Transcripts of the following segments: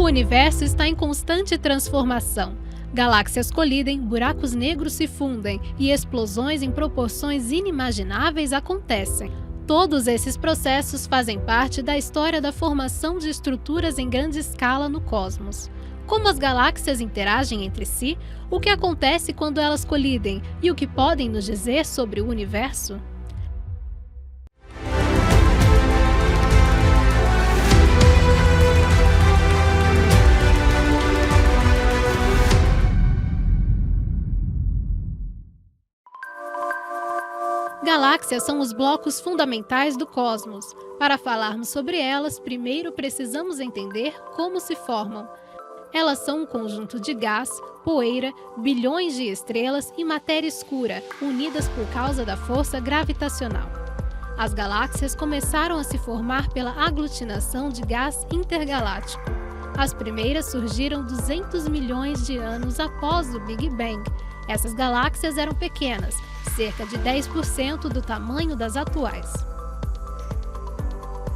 universo está em constante transformação. Galáxias colidem, buracos negros se fundem e explosões em proporções inimagináveis acontecem. Todos esses processos fazem parte da história da formação de estruturas em grande escala no cosmos. Como as galáxias interagem entre si, o que acontece quando elas colidem e o que podem nos dizer sobre o universo? Galáxias são os blocos fundamentais do cosmos. Para falarmos sobre elas, primeiro precisamos entender como se formam. Elas são um conjunto de gás, poeira, bilhões de estrelas e matéria escura, unidas por causa da força gravitacional. As galáxias começaram a se formar pela aglutinação de gás intergaláctico. As primeiras surgiram 200 milhões de anos após o Big Bang. Essas galáxias eram pequenas, cerca de 10% do tamanho das atuais.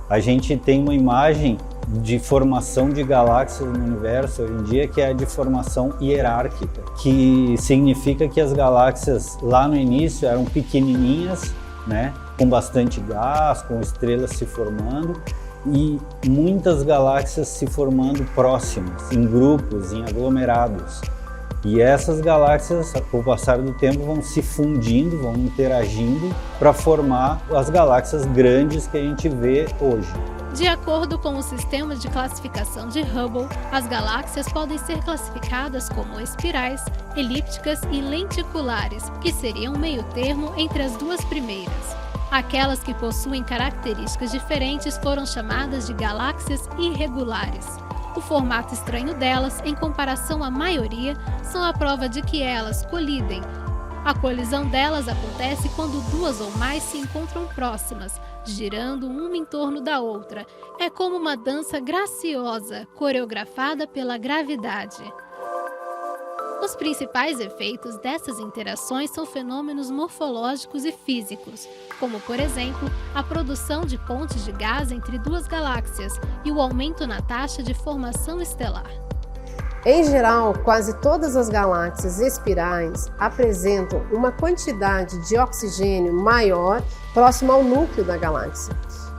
A gente tem uma imagem de formação de galáxias no universo hoje em dia que é a de formação hierárquica, que significa que as galáxias lá no início eram pequenininhas, né, com bastante gás, com estrelas se formando e muitas galáxias se formando próximas, em grupos, em aglomerados. E essas galáxias, com o passar do tempo, vão se fundindo, vão interagindo para formar as galáxias grandes que a gente vê hoje. De acordo com o sistema de classificação de Hubble, as galáxias podem ser classificadas como espirais, elípticas e lenticulares, que seriam um meio termo entre as duas primeiras. Aquelas que possuem características diferentes foram chamadas de galáxias irregulares. O formato estranho delas, em comparação à maioria, são a prova de que elas colidem. A colisão delas acontece quando duas ou mais se encontram próximas, girando uma em torno da outra. É como uma dança graciosa, coreografada pela gravidade. Os principais efeitos dessas interações são fenômenos morfológicos e físicos, como, por exemplo, a produção de pontes de gás entre duas galáxias e o aumento na taxa de formação estelar. Em geral, quase todas as galáxias espirais apresentam uma quantidade de oxigênio maior próximo ao núcleo da galáxia.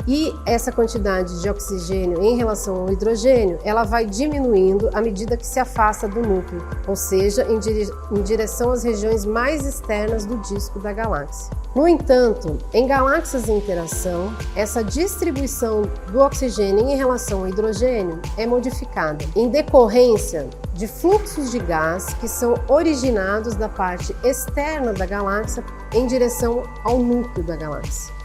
E essa quantidade de oxigênio em relação ao hidrogênio, ela vai diminuindo à medida que se afasta do núcleo, ou seja, em direção às regiões mais externas do disco da galáxia. No entanto, em galáxias em interação, essa distribuição do oxigênio em relação ao hidrogênio é modificada, em decorrência de fluxos de gás que são originados da parte externa da galáxia em direção ao núcleo da galáxia.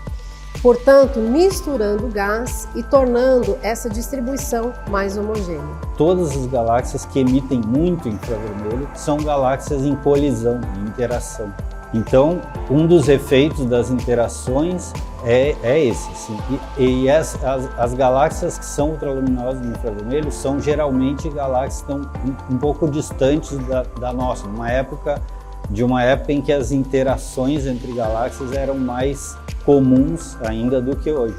Portanto, misturando o gás e tornando essa distribuição mais homogênea. Todas as galáxias que emitem muito infravermelho são galáxias em colisão, em interação. Então, um dos efeitos das interações é esse. Sim. E as galáxias que são ultraluminosas no infravermelho são geralmente galáxias que estão um pouco distantes da nossa, de uma época em que as interações entre galáxias eram mais comuns ainda do que hoje.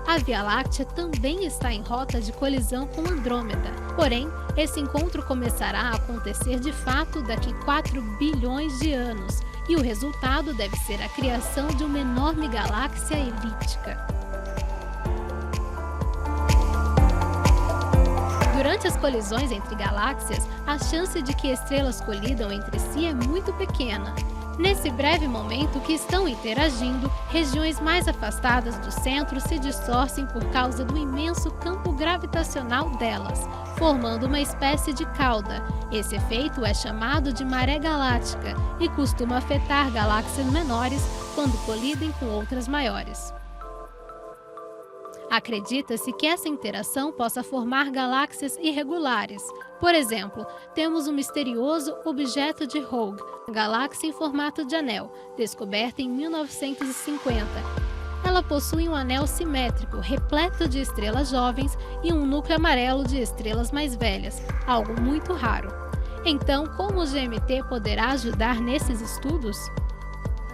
A Via Láctea também está em rota de colisão com Andrômeda. Porém, esse encontro começará a acontecer de fato daqui 4 bilhões de anos, e o resultado deve ser a criação de uma enorme galáxia elíptica. Durante as colisões entre galáxias, a chance de que estrelas colidam entre si é muito pequena. Nesse breve momento que estão interagindo, regiões mais afastadas do centro se distorcem por causa do imenso campo gravitacional delas, formando uma espécie de cauda. Esse efeito é chamado de maré galáctica e costuma afetar galáxias menores quando colidem com outras maiores. Acredita-se que essa interação possa formar galáxias irregulares. Por exemplo, temos o misterioso objeto de Rogue, galáxia em formato de anel, descoberta em 1950. Ela possui um anel simétrico, repleto de estrelas jovens e um núcleo amarelo de estrelas mais velhas, algo muito raro. Então, como o GMT poderá ajudar nesses estudos?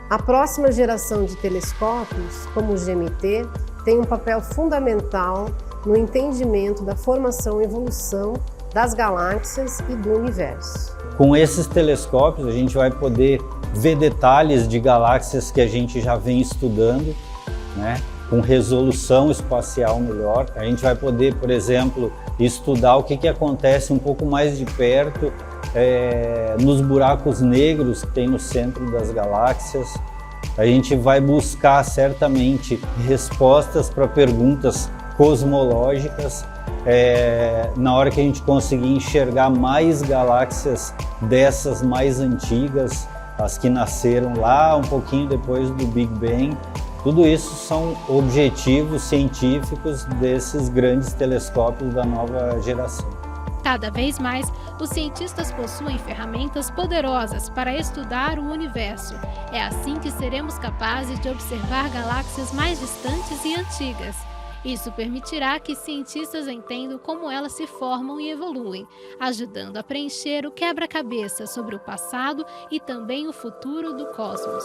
A próxima geração de telescópios, como o GMT, tem um papel fundamental no entendimento da formação e evolução das galáxias e do universo. Com esses telescópios, a gente vai poder ver detalhes de galáxias que a gente já vem estudando, né? Com resolução espacial melhor. A gente vai poder, por exemplo, estudar o que acontece um pouco mais de perto nos buracos negros que tem no centro das galáxias. A gente vai buscar certamente respostas para perguntas cosmológicas na hora que a gente conseguir enxergar mais galáxias dessas mais antigas, as que nasceram lá um pouquinho depois do Big Bang. Tudo isso são objetivos científicos desses grandes telescópios da nova geração. Cada vez mais, os cientistas possuem ferramentas poderosas para estudar o universo. É assim que seremos capazes de observar galáxias mais distantes e antigas. Isso permitirá que cientistas entendam como elas se formam e evoluem, ajudando a preencher o quebra-cabeça sobre o passado e também o futuro do cosmos.